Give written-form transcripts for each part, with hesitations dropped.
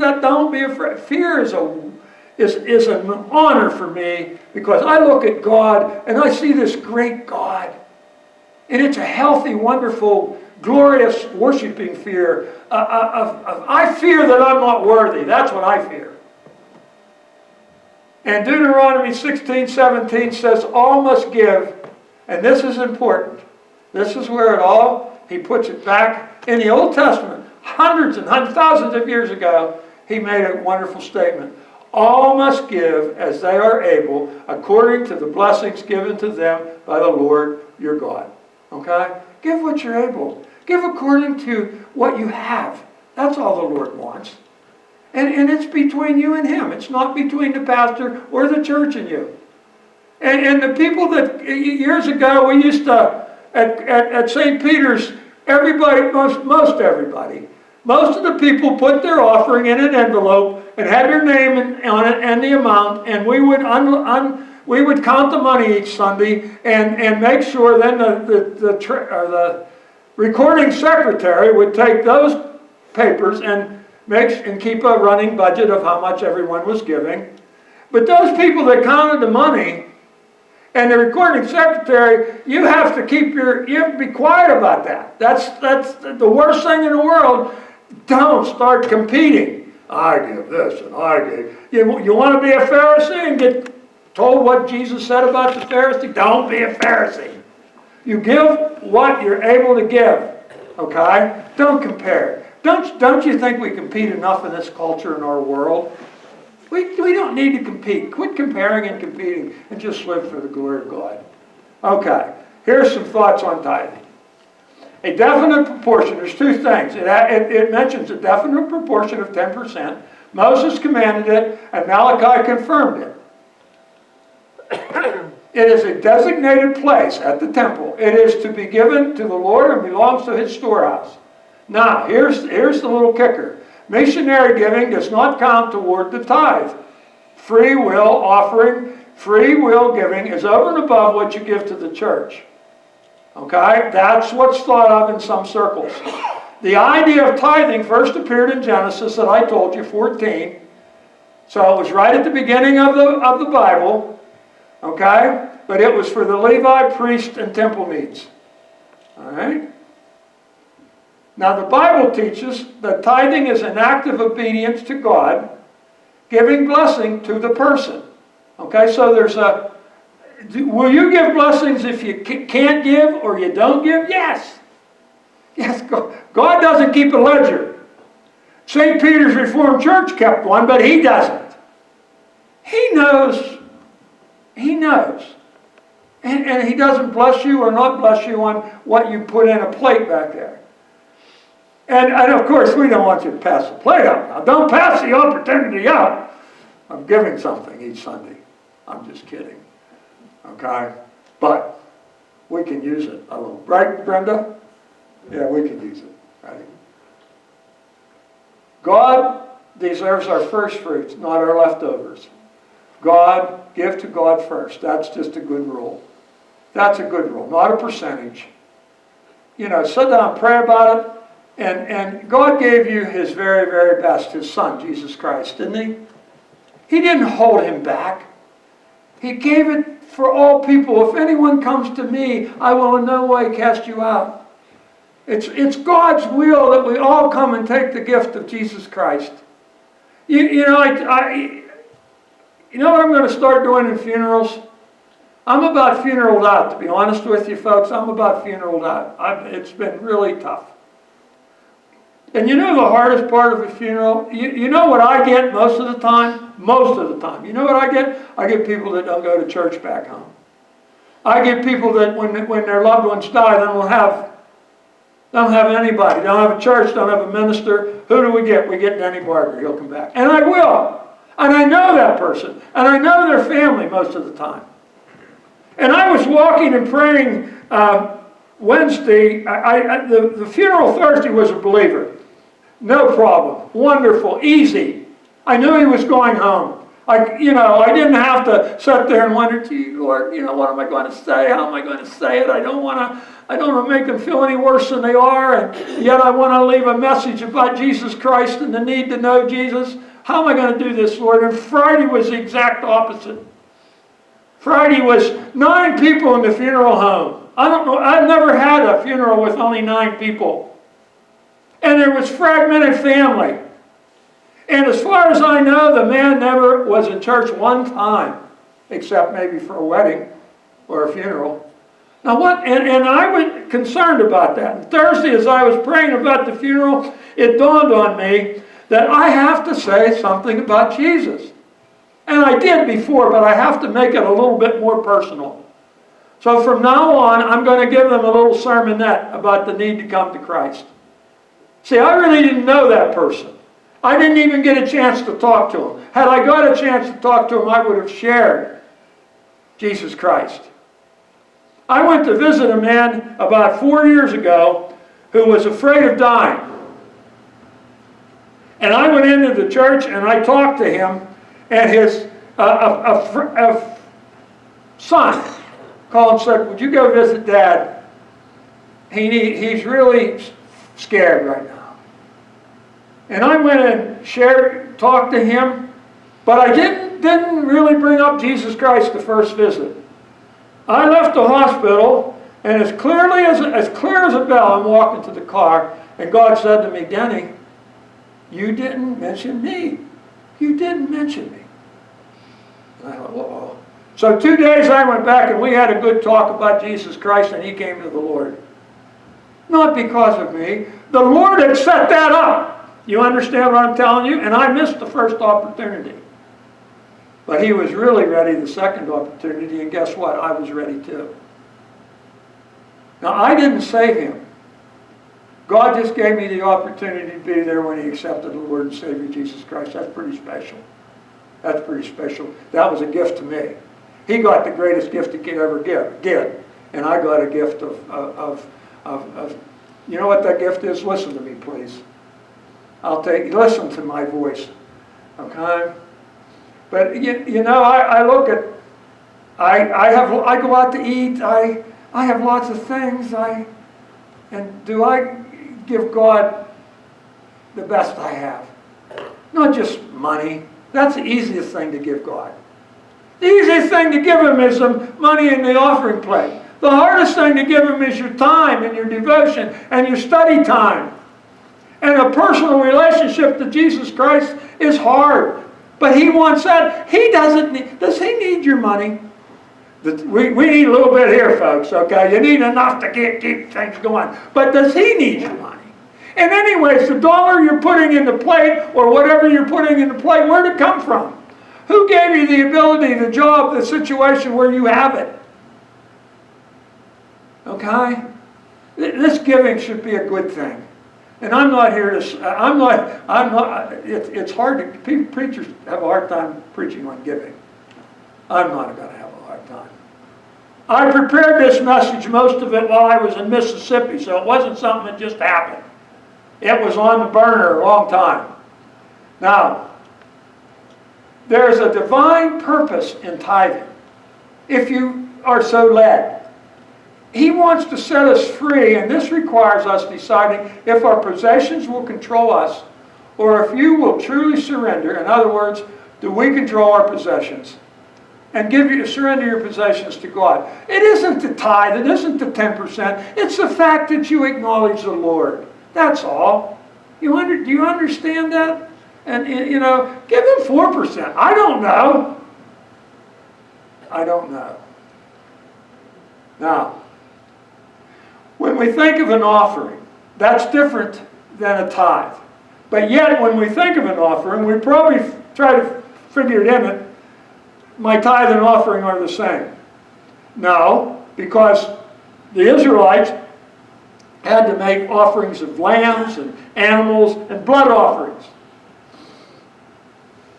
don't be afraid. Fear is an honor for me because I look at God and I see this great God. And it's a healthy, wonderful, glorious, worshiping fear. I fear that I'm not worthy. That's what I fear. And Deuteronomy 16:17 says, all must give. And this is important. This is where he puts it back in the Old Testament. Hundreds and thousands of years ago, he made a wonderful statement. All must give as they are able, according to the blessings given to them by the Lord your God. Okay? Give what you're able. Give according to what you have. That's all the Lord wants. And it's between you and Him. It's not between the pastor or the church and you. And the people that, years ago, we used to, at St. Peter's, everybody, most everybody, most of the people put their offering in an envelope and had their name on it and the amount, and we would count the money each Sunday and make sure then the recording secretary would take those papers and keep a running budget of how much everyone was giving. But those people that counted the money and the recording secretary, you have to be quiet about that. That's the worst thing in the world. Don't start competing. I give this and I give. You want to be a Pharisee and get told what Jesus said about the Pharisee? Don't be a Pharisee. You give what you're able to give. Okay? Don't compare. Don't you think we compete enough in this culture in our world? We don't need to compete. Quit comparing and competing and just live for the glory of God. Okay, here's some thoughts on tithing. A definite proportion, there's two things. It mentions a definite proportion of 10%. Moses commanded it and Malachi confirmed it. It is a designated place at the temple. It is to be given to the Lord and belongs to His storehouse. Now, here's the little kicker. Missionary giving does not count toward the tithe. Free will offering, free will giving is over and above what you give to the church. Okay? That's what's thought of in some circles. The idea of tithing first appeared in Genesis that I told you, 14. So it was right at the beginning of the Bible. Okay? But it was for the Levi, priest, and temple needs. All right? Now the Bible teaches that tithing is an act of obedience to God, giving blessing to the person. Okay, so will you give blessings if you can't give or you don't give? Yes. Yes, God doesn't keep a ledger. St. Peter's Reformed Church kept one, but He doesn't. He knows. He knows. And He doesn't bless you or not bless you on what you put in a plate back there. And of course, we don't want you to pass the plate up. Now, don't pass the opportunity up of giving something each Sunday. I'm just kidding. Okay? But we can use it a little. Right, Brenda? Yeah, we can use it. Right? God deserves our first fruits, not our leftovers. Give to God first. That's just a good rule. That's a good rule, not a percentage. Sit down, pray about it. And God gave you His very, very best, His Son, Jesus Christ, didn't He? He didn't hold Him back. He gave it for all people. If anyone comes to me, I will in no way cast you out. It's God's will that we all come and take the gift of Jesus Christ. You know what I'm going to start doing in funerals? I'm about funeraled out, to be honest with you folks. I'm about funeraled out. It's been really tough. And you know the hardest part of a funeral? You know what I get most of the time? Most of the time. You know what I get? I get people that don't go to church back home. I get people that when their loved ones die, they don't have anybody. They don't have a church, don't have a minister. Who do we get? We get Denny Barker. He'll come back. And I will. And I know that person. And I know their family most of the time. And I was walking and praying Wednesday. The funeral Thursday was a believer. No problem. Wonderful. Easy. I knew he was going home. I didn't have to sit there and wonder, gee, Lord, what am I going to say? How am I going to say it? I don't want to make them feel any worse than they are, and yet I want to leave a message about Jesus Christ and the need to know Jesus. How am I going to do this, Lord? And Friday was the exact opposite. Friday was 9 people in the funeral home. I don't know, I've never had a funeral with only 9 people. And there was fragmented family. And as far as I know, the man never was in church one time, except maybe for a wedding or a funeral. Now what, and I was concerned about that. And Thursday, as I was praying about the funeral, it dawned on me that I have to say something about Jesus. And I did before, but I have to make it a little bit more personal. So from now on, I'm going to give them a little sermonette about the need to come to Christ. See, I really didn't know that person. I didn't even get a chance to talk to him. Had I got a chance to talk to him, I would have shared Jesus Christ. I went to visit a man about 4 years ago who was afraid of dying. And I went into the church and I talked to him, and his son called and said, would you go visit Dad? He's really scared right now. And I went and talked to him, but I didn't really bring up Jesus Christ the first visit. I left the hospital, and as clear as a bell, I'm walking to the car, and God said to me, Denny, you didn't mention me. You didn't mention me. And I thought, uh-oh. So 2 days I went back, and we had a good talk about Jesus Christ, and he came to the Lord. Not because of me. The Lord had set that up. You understand what I'm telling you? And I missed the first opportunity. But he was really ready the second opportunity, and guess what? I was ready too. Now, I didn't save him. God just gave me the opportunity to be there when he accepted the Lord and Savior Jesus Christ. That's pretty special. That's pretty special. That was a gift to me. He got the greatest gift he could ever give. And I got a gift of you know what that gift is? Listen to me, please. Listen to my voice. Okay? But I look at, I go out to eat, I have lots of things, and do I give God the best I have? Not just money. That's the easiest thing to give God. The easiest thing to give him is some money in the offering plate. The hardest thing to give him is your time and your devotion and your study time. And a personal relationship to Jesus Christ is hard. But he wants that. Does he need your money? We need a little bit here, folks, okay? You need enough to keep things going. But does he need your money? And anyways, the dollar you're putting in the plate, or whatever you're putting in the plate, where'd it come from? Who gave you the ability, the job, the situation where you have it? Okay? This giving should be a good thing. And I'm not here to, it's hard to, preachers have a hard time preaching on giving. I'm not going to have a hard time. I prepared this message, most of it, while I was in Mississippi, so it wasn't something that just happened. It was on the burner a long time. Now, there's a divine purpose in tithing, if you are so led. He wants to set us free, and this requires us deciding if our possessions will control us, or if you will truly surrender. In other words, do we control our possessions? And surrender your possessions to God. It isn't the tithe, it isn't the 10%, it's the fact that you acknowledge the Lord. That's all. Do you understand that? And give him 4%. I don't know. I don't know. Now, when we think of an offering, that's different than a tithe. But yet, when we think of an offering, we probably try to figure it in. My tithe and offering are the same. No, because the Israelites had to make offerings of lambs and animals and blood offerings.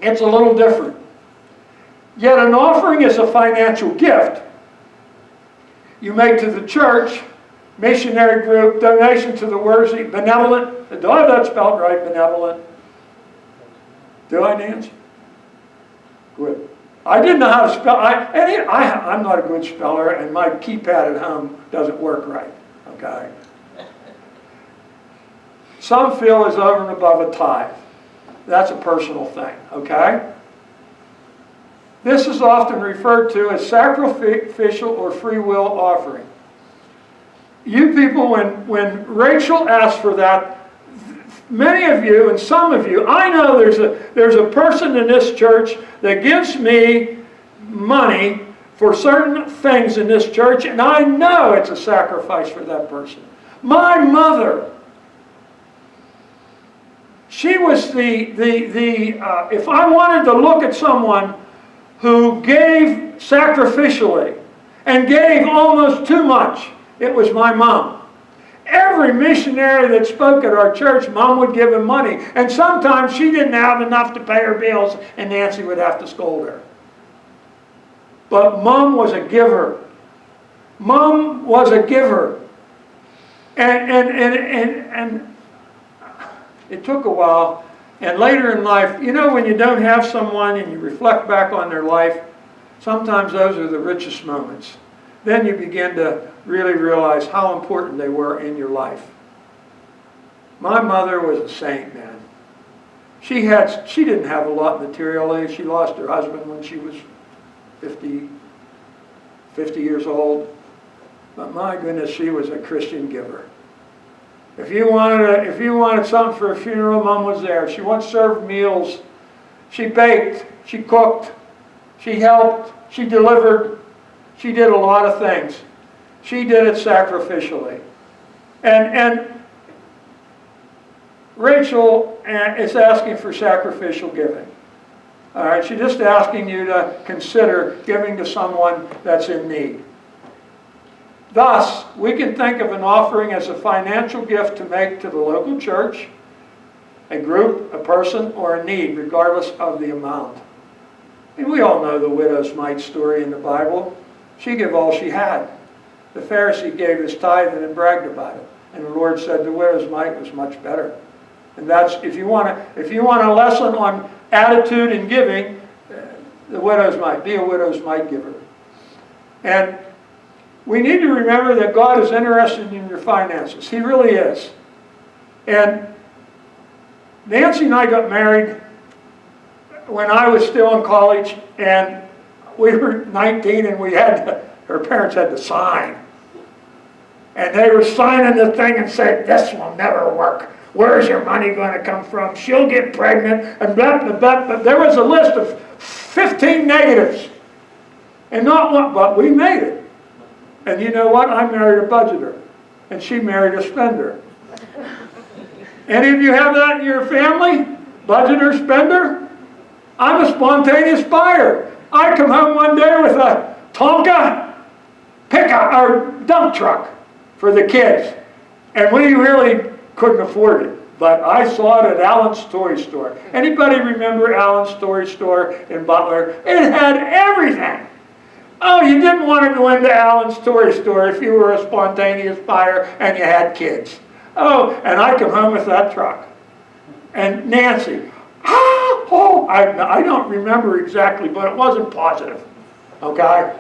It's a little different. Yet an offering is a financial gift you make to the church, missionary group, donation to the worthy, benevolent. Do I have that spelled right, benevolent? Do I, Nancy? Good. I didn't know how to spell. I'm not a good speller, and my keypad at home doesn't work right. Okay. Some feel is over and above a tithe. That's a personal thing. Okay. This is often referred to as sacrificial or free will offering. You people, when Rachel asked for that, many of you and some of you, I know there's a person in this church that gives me money for certain things in this church, and I know it's a sacrifice for that person. My mother, she was if I wanted to look at someone who gave sacrificially and gave almost too much, it was my mom. Every missionary that spoke at our church, Mom would give him money. And sometimes she didn't have enough to pay her bills, and Nancy would have to scold her. But Mom was a giver. Mom was a giver. And it took a while. And later in life, you know, when you don't have someone and you reflect back on their life, sometimes those are the richest moments. Then you begin to really realize how important they were in your life. My mother was a saint, man. She didn't have a lot materially. She lost her husband when she was 50 years old. But my goodness, she was a Christian giver. If you wanted something for a funeral, Mom was there. She once served meals. She baked. She cooked. She helped. She delivered. She did a lot of things. She did it sacrificially. And Rachel is asking for sacrificial giving. All right, she's just asking you to consider giving to someone that's in need. Thus, we can think of an offering as a financial gift to make to the local church, a group, a person, or a need, regardless of the amount. And we all know the widow's mite story in the Bible. She gave all she had. The Pharisee gave his tithe and then bragged about it. And the Lord said the widow's mite was much better. And that's, if you want a lesson on attitude and giving, the widow's mite. Be a widow's mite giver. And we need to remember that God is interested in your finances. He really is. And Nancy and I got married when I was still in college, and we were 19, and her parents had to sign. And they were signing the thing and saying, "This will never work. Where's your money going to come from? She'll get pregnant," and blah, blah, blah, blah. There was a list of 15 negatives. And not one, but we made it. And you know what? I married a budgeter, and she married a spender. Any of you have that in your family? Budgeter, spender? I'm a spontaneous buyer. I come home one day with a Tonka pickup or dump truck for the kids, and we really couldn't afford it. But I saw it at Allen's Toy Store. Anybody remember Allen's Toy Store in Butler? It had everything. Oh, you didn't want to go into Allen's Toy Store if you were a spontaneous buyer and you had kids. Oh, and I come home with that truck. And Nancy, I don't remember exactly, but it wasn't positive. Okay?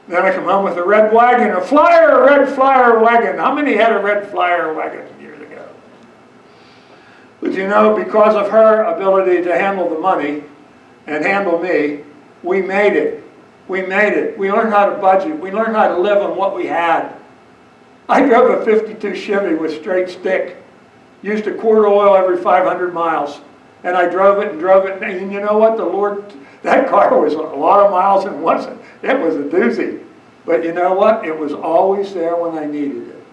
Then I come home with a red wagon, a red flyer wagon. How many had a red flyer wagon years ago? But you know, because of her ability to handle the money and handle me, we made it. We made it. We learned how to budget. We learned how to live on what we had. I drove a 52 Chevy with straight stick. Used a quart of oil every 500 miles. And I drove it. And you know what? The Lord, that car was a lot of miles and wasn't. It was a doozy. But you know what? It was always there when I needed it.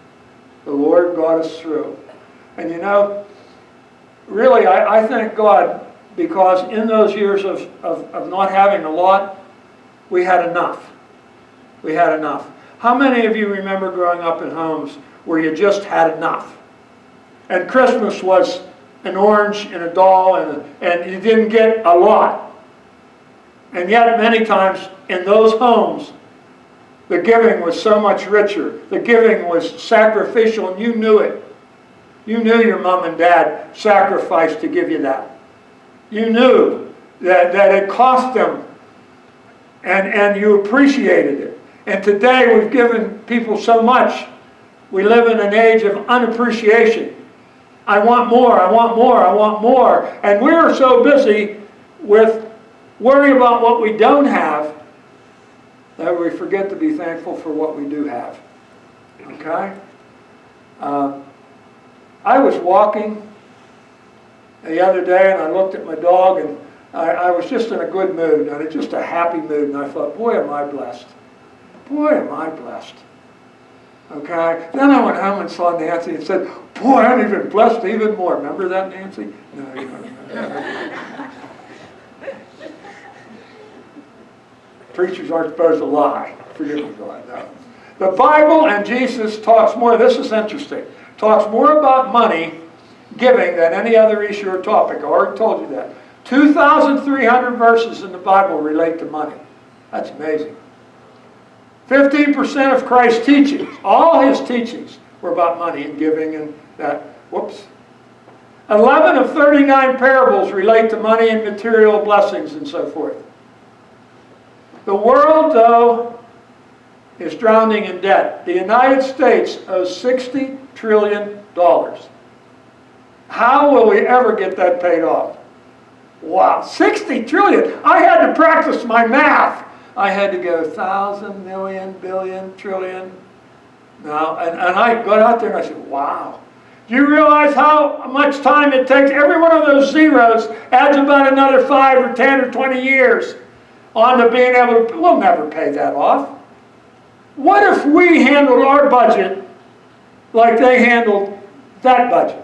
The Lord got us through. And you know, really, I thank God, because in those years of not having a lot, we had enough. We had enough. How many of you remember growing up in homes where you just had enough? And Christmas was an orange and a doll, and you didn't get a lot. And yet many times in those homes, the giving was so much richer. The giving was sacrificial, and you knew it. You knew your mom and dad sacrificed to give you that. You knew that it cost them, and you appreciated it. And today we've given people so much. We live in an age of unappreciation. I want more, I want more, I want more. And we're so busy with worrying about what we don't have that we forget to be thankful for what we do have. Okay? I was walking the other day and I looked at my dog, and I was just in a good mood, and just a happy mood, and I thought, boy, am I blessed. Boy, am I blessed. Okay? Then I went home and saw Nancy and said, boy, I'm even blessed even more. Remember that, Nancy? No, you don't remember that. Preachers aren't supposed to lie. Forgive me, God. No. The Bible and Jesus talks more, this is interesting, talks more about money giving than any other issue or topic. I already told you that. 2,300 verses in the Bible relate to money. That's amazing. 15% of Christ's teachings, all his teachings, were about money and giving and that. Whoops. 11 of 39 parables relate to money and material blessings and so forth. The world, though, is drowning in debt. The United States owes $60 trillion. How will we ever get that paid off? Wow, 60 trillion. I had to practice my math. I had to go 1,000, million, billion, trillion. Now, and I got out there and I said, wow. Do you realize how much time it takes? Every one of those zeros adds about another 5 or 10 or 20 years on to being able to, we'll never pay that off. What if we handled our budget like they handled that budget?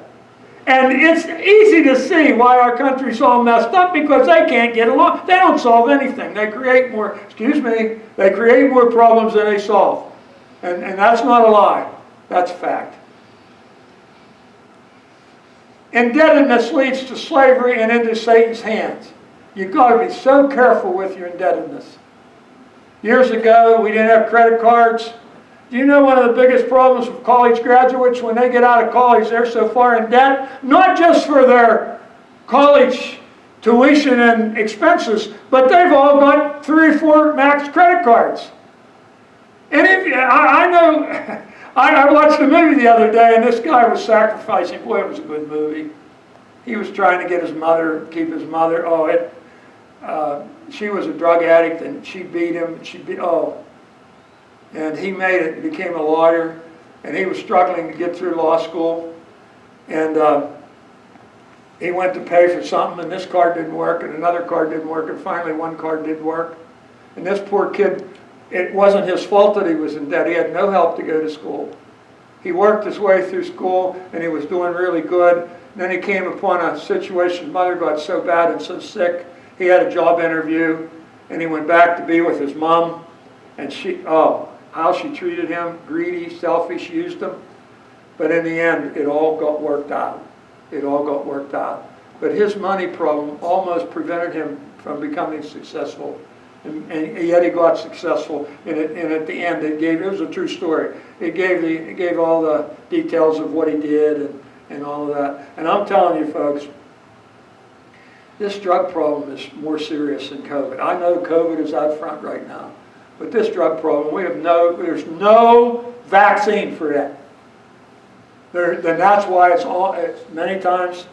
And it's easy to see why our country's all messed up, because they can't get along. They don't solve anything. They create more, they create more problems than they solve. And that's not a lie. That's fact. Indebtedness leads to slavery and into Satan's hands. You've got to be so careful with your indebtedness. Years ago, we didn't have credit cards. Do you know one of the biggest problems with college graduates? When they get out of college, they're so far in debt, not just for their college tuition and expenses, but they've all got 3 or 4 max credit cards. And I know, I watched a movie the other day, and this guy was sacrificing. Boy, it was a good movie. He was trying to get his mother, keep his mother. She was a drug addict, and she beat him. And he made it, became a lawyer, and he was struggling to get through law school. And he went to pay for something, and this card didn't work, and another card didn't work, and finally one card did work. And this poor kid, it wasn't his fault that he was in debt. He had no help to go to school. He worked his way through school, and he was doing really good. And then he came upon a situation, his mother got so bad and so sick, he had a job interview, and he went back to be with his mom, and how she treated him, greedy, selfish, used him. But in the end, it all got worked out. It all got worked out. But his money problem almost prevented him from becoming successful. And yet he got successful. And at the end, it was a true story. It gave all the details of what he did and all of that. And I'm telling you, folks, this drug problem is more serious than COVID. I know COVID is out front right now. But this drug problem, there's no vaccine for it. Then that's why many times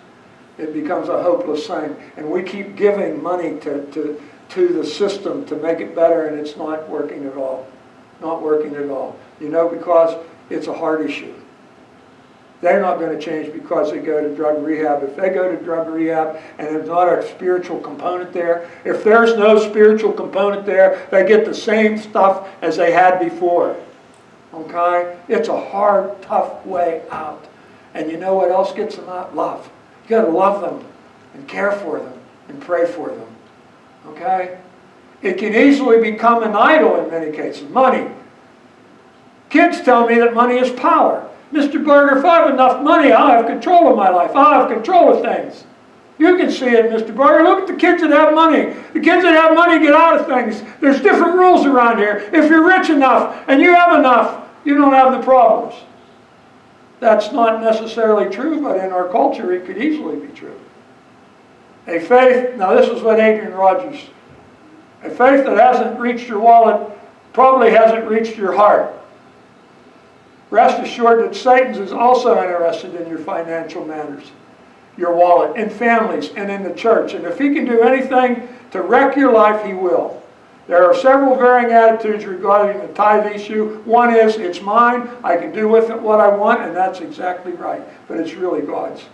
it becomes a hopeless thing. And we keep giving money to the system to make it better, and it's not working at all. Not working at all. Because it's a heart issue. They're not going to change because they go to drug rehab. If they go to drug rehab and there's not a spiritual component there, if there's no spiritual component there, they get the same stuff as they had before. Okay? It's a hard, tough way out. And you know what else gets them out? Love. You got to love them and care for them and pray for them. Okay? It can easily become an idol in many cases. Money. Kids tell me that money is power. Mr. Berger, if I have enough money, I'll have control of my life. I'll have control of things. You can see it, Mr. Berger. Look at the kids that have money. The kids that have money get out of things. There's different rules around here. If you're rich enough and you have enough, you don't have the problems. That's not necessarily true, but in our culture it could easily be true. A faith, now this is what Adrian Rogers, a faith that hasn't reached your wallet probably hasn't reached your heart. Rest assured that Satan is also interested in your financial matters, your wallet, in families, and in the church. And if he can do anything to wreck your life, he will. There are several varying attitudes regarding the tithe issue. One is, it's mine, I can do with it what I want, and that's exactly right, but it's really God's.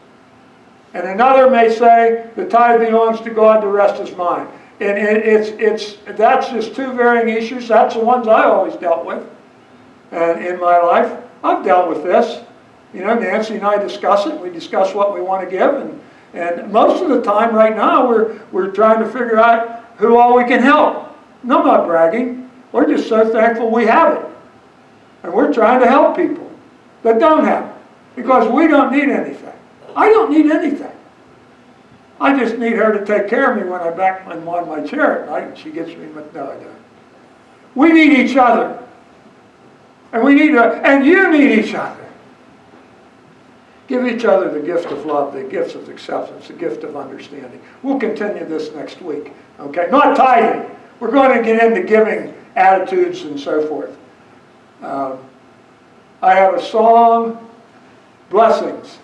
And another may say, the tithe belongs to God, the rest is mine. And that's just two varying issues. That's the ones I always dealt with. And in my life, I've dealt with this. You know, Nancy and I discuss it. We discuss what we want to give. And most of the time right now, we're trying to figure out who all we can help. And I'm not bragging. We're just so thankful we have it. And we're trying to help people that don't have it. Because we don't need anything. I don't need anything. I just need her to take care of me when I'm on my chair at night and she gets me, but no, I don't. We need each other. And you need each other. Give each other the gift of love, the gift of acceptance, the gift of understanding. We'll continue this next week. Okay? Not tithing. We're going to get into giving attitudes and so forth. I have a song, Blessings.